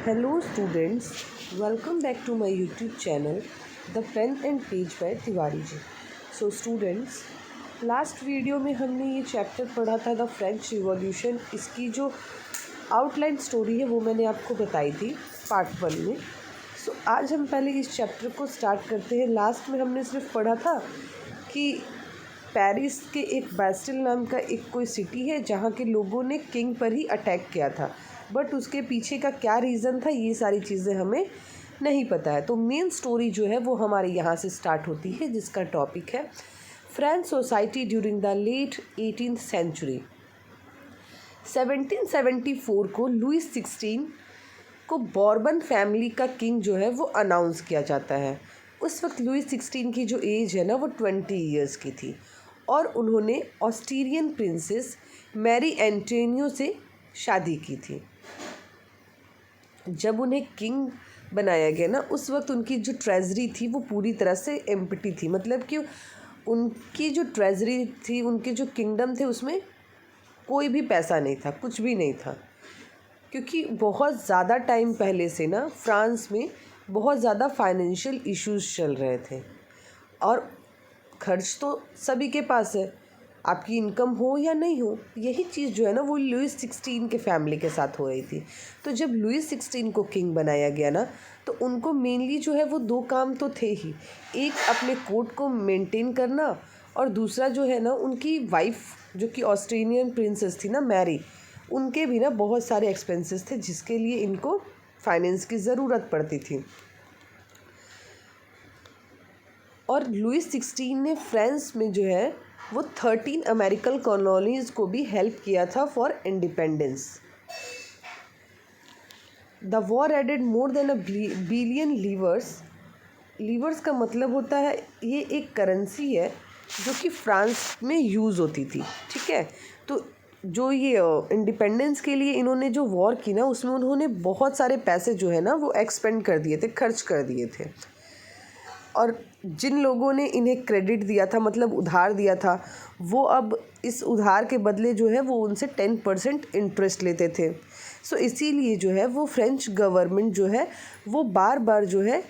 Hello students, welcome back to my YouTube channel The Pen and Page by Tiwari ji. So students, last video में हमने ये chapter पढ़ा था the French revolution. इसकी जो आउटलाइन स्टोरी है वो मैंने आपको बताई थी पार्ट 1 में। सो आज हम पहले इस चैप्टर को स्टार्ट करते हैं। लास्ट में हमने सिर्फ पढ़ा था कि पेरिस के एक बैस्टिल नाम का एक कोई सिटी है जहाँ के लोगों ने किंग पर ही अटैक किया था, बट उसके पीछे का क्या रीज़न था ये सारी चीज़ें हमें नहीं पता है। तो मेन स्टोरी जो है वो हमारे यहाँ से स्टार्ट होती है, जिसका टॉपिक है French society during the late 18th century. 1774 को लुईस 16 को बॉर्बन फैमिली का किंग जो है वो अनाउंस किया जाता है। उस वक्त लुईस 16 की जो एज है ना वो 20 ईयर्स की थी और उन्होंने ऑस्ट्रियन प्रिंसेस मैरी एंटोनियो से शादी की थी। जब उन्हें किंग बनाया गया ना उस वक्त उनकी जो ट्रेजरी थी वो पूरी तरह से एम्प्टी थी, मतलब कि उनकी जो ट्रेजरी थी, उनके जो किंगडम थे उसमें कोई भी पैसा नहीं था, कुछ भी नहीं था, क्योंकि बहुत ज़्यादा टाइम पहले से ना फ्रांस में बहुत ज़्यादा फाइनेंशियल इश्यूज चल रहे थे और खर्च तो सभी के पास है, आपकी इनकम हो या नहीं हो। यही चीज़ जो है ना वो लुईस 16 के फैमिली के साथ हो रही थी। तो जब लुईस 16 को किंग बनाया गया ना तो उनको मेनली जो है वो दो काम तो थे ही, एक अपने कोर्ट को मेंटेन करना और दूसरा जो है ना उनकी वाइफ जो कि ऑस्ट्रेलियन प्रिंसेस थी ना मैरी, उनके भी ना बहुत सारे एक्सपेंसेस थे जिसके लिए इनको फाइनेंस की ज़रूरत पड़ती थी। और लुईस 16 ने फ्रांस में जो है वो 13 अमेरिकन कॉलोनीज़ को भी हेल्प किया था for independence. The war added more than billion livres का मतलब होता है ये एक करेंसी है जो कि फ्रांस में यूज़ होती थी, ठीक है। तो जो ये इंडिपेंडेंस के लिए इन्होंने जो वॉर की ना उसमें उन्होंने बहुत सारे पैसे जो है ना वो एक्सपेंड कर दिए थे, खर्च कर दिए थे। और जिन लोगों ने इन्हें क्रेडिट दिया था, मतलब उधार दिया था, वो अब इस उधार के बदले जो है वो उनसे 10% इंटरेस्ट लेते थे। सो इसीलिए जो है वो फ्रेंच गवर्नमेंट जो है वो बार बार जो है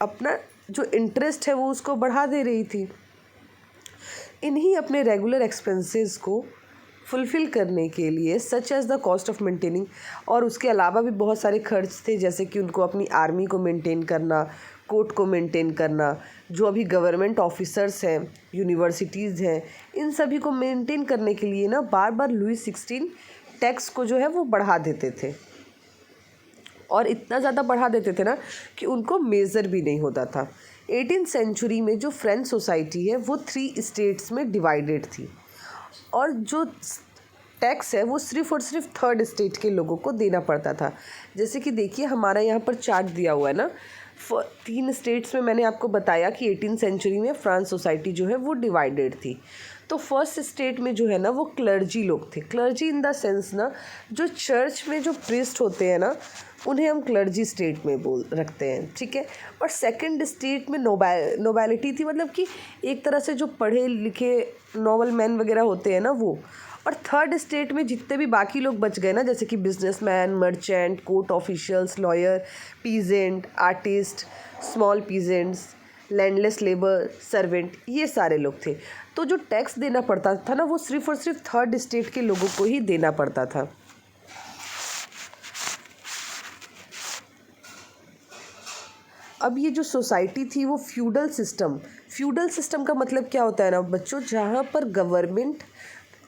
अपना जो इंटरेस्ट है वो उसको बढ़ा दे रही थी। इन्हीं अपने रेगुलर एक्सपेंसेस को फुलफ़िल करने के लिए such as the cost of maintaining, और उसके अलावा भी बहुत सारे खर्च थे, जैसे कि उनको अपनी आर्मी को मेंटेन करना, कोर्ट को मेंटेन करना, जो अभी गवर्नमेंट ऑफिसर्स हैं, यूनिवर्सिटीज़ हैं, इन सभी को मेंटेन करने के लिए ना बार बार लुईस 16 टैक्स को जो है वो बढ़ा देते थे और इतना ज़्यादा बढ़ा देते थे ना कि उनको मेज़र भी नहीं होता था। 18th सेंचुरी में जो फ्रेंच सोसाइटी है वो 3 स्टेट्स में डिवाइडेड थी और जो टैक्स है वो सिर्फ़ और सिर्फ 3rd स्टेट के लोगों को देना पड़ता था। जैसे कि देखिए हमारा यहाँ पर चार्ट दिया हुआ है ना, 3 स्टेट्स में मैंने आपको बताया कि 18th सेंचुरी में फ्रांस सोसाइटी जो है वो डिवाइडेड थी। तो फर्स्ट स्टेट में जो है ना वो क्लर्जी लोग थे। क्लर्जी इन द सेंस ना जो चर्च में जो प्रीस्ट होते हैं ना उन्हें हम क्लर्जी स्टेट में रखते हैं, ठीक है। और सेकंड स्टेट में नोबैलिटी थी, मतलब कि एक तरह से जो पढ़े लिखे नॉबल मैन वगैरह होते हैं ना वो। और थर्ड स्टेट में जितने भी बाकी लोग बच गए ना, जैसे कि businessman, merchant, court officials, lawyer, peasant, artist, small peasants, landless labour, servant, ये सारे लोग थे। तो जो टैक्स देना पड़ता था ना वो सिर्फ और सिर्फ 3rd स्टेट के लोगों को ही देना पड़ता था। अब ये जो सोसाइटी थी वो फ्यूडल सिस्टम का मतलब क्या होता है ना बच्चों, जहाँ पर गवर्नमेंट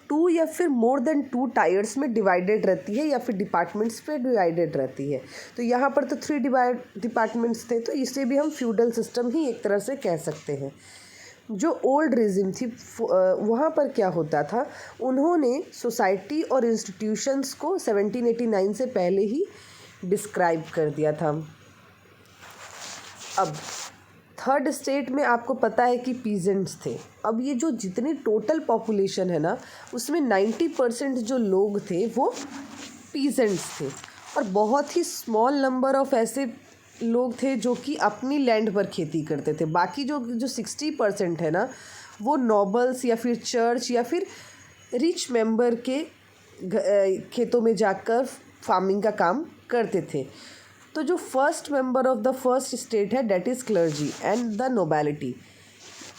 2 या फिर मोर देन 2 टायर्स में डिवाइडेड रहती है या फिर डिपार्टमेंट्स पे डिवाइडेड रहती है। तो यहाँ पर तो 3 डिपार्टमेंट्स थे, तो इसे भी हम फ्यूडल सिस्टम ही एक तरह से कह सकते हैं। जो ओल्ड रिजिम थी वहाँ पर क्या होता था, उन्होंने सोसाइटी और इंस्टीट्यूशंस को 1789 से पहले ही डिस्क्राइब कर दिया था। अब 3rd स्टेट में आपको पता है कि पीजेंट्स थे। अब ये जो जितनी टोटल पॉपुलेशन है ना उसमें 90% जो लोग थे वो पीजेंट्स थे और बहुत ही स्मॉल नंबर ऑफ ऐसे लोग थे जो कि अपनी लैंड पर खेती करते थे। बाकी जो 60% है ना वो नॉबल्स या फिर चर्च या फिर रिच मेंबर के खेतों में जाकर फार्मिंग का काम करते थे। तो जो first member of the first state है that is clergy and the nobility,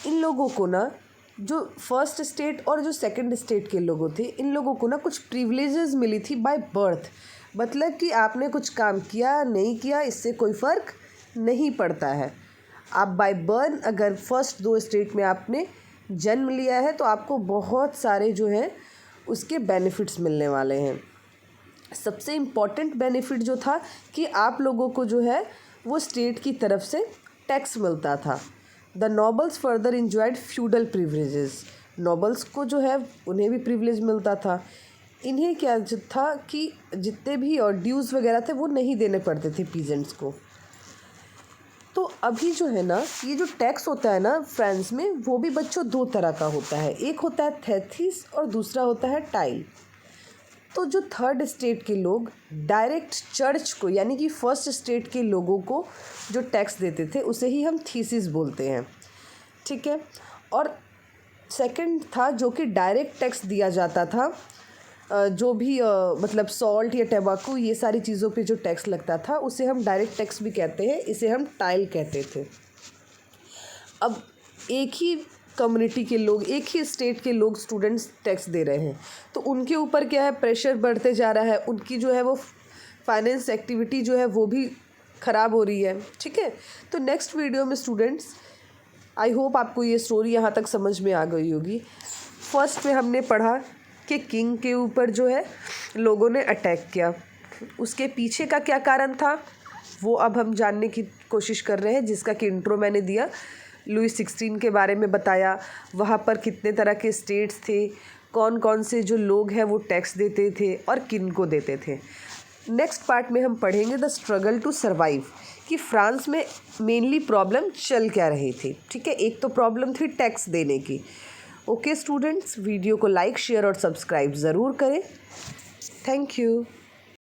इन लोगों को ना, जो फर्स्ट स्टेट और जो सेकंड स्टेट के लोगों थे, इन लोगों को ना कुछ प्रिविलेजेस मिली थी बाय बर्थ। मतलब कि आपने कुछ काम किया नहीं किया इससे कोई फ़र्क नहीं पड़ता है। आप बाय बर्न अगर फर्स्ट 2 स्टेट में आपने जन्म लिया है तो आपको बहुत सारे जो है उसके बेनिफिट्स मिलने वाले हैं। सबसे इम्पॉर्टेंट बेनिफिट जो था कि आप लोगों को जो है वो स्टेट की तरफ से टैक्स मिलता था। The nobles further enjoyed feudal privileges, nobles को जो है उन्हें भी प्रिविलेज मिलता था। इन्हें क्या था कि जितने भी और ड्यूज़ वगैरह थे वो नहीं देने पड़ते थे पीजेंट्स को। तो अभी जो है ना ये जो टैक्स होता है ना फ्रांस में, वो भी बच्चों 2 तरह का होता है, एक होता है थेथिस और दूसरा होता है टाइल। तो जो थर्ड स्टेट के लोग डायरेक्ट चर्च को, यानी कि फर्स्ट स्टेट के लोगों को जो टैक्स देते थे उसे ही हम थीसिस बोलते हैं, ठीक है। और सेकंड था जो कि डायरेक्ट टैक्स दिया जाता था, जो भी मतलब सॉल्ट या टैबाकू ये सारी चीज़ों पे जो टैक्स लगता था उसे हम डायरेक्ट टैक्स भी कहते हैं, इसे हम टाइल कहते थे। अब एक ही कम्युनिटी के लोग, एक ही स्टेट के लोग स्टूडेंट्स टैक्स दे रहे हैं तो उनके ऊपर क्या है, प्रेशर बढ़ते जा रहा है, उनकी जो है वो फाइनेंस एक्टिविटी जो है वो भी ख़राब हो रही है, ठीक है। तो नेक्स्ट वीडियो में स्टूडेंट्स, आई होप आपको ये स्टोरी यहाँ तक समझ में आ गई होगी। फर्स्ट में हमने पढ़ा कि किंग के ऊपर जो है लोगों ने अटैक किया, उसके पीछे का क्या कारण था वो अब हम जानने की कोशिश कर रहे हैं, जिसका कि इंट्रो मैंने दिया। लुई 16 के बारे में बताया, वहाँ पर कितने तरह के स्टेट्स थे, कौन कौन से जो लोग हैं वो टैक्स देते थे और किन को देते थे। नेक्स्ट पार्ट में हम पढ़ेंगे द स्ट्रगल टू सर्वाइव, कि फ्रांस में मेनली प्रॉब्लम चल क्या रही थी, ठीक है। एक तो प्रॉब्लम थी टैक्स देने की। ओके स्टूडेंट्स, वीडियो को लाइक शेयर और सब्सक्राइब ज़रूर करें। Thank you.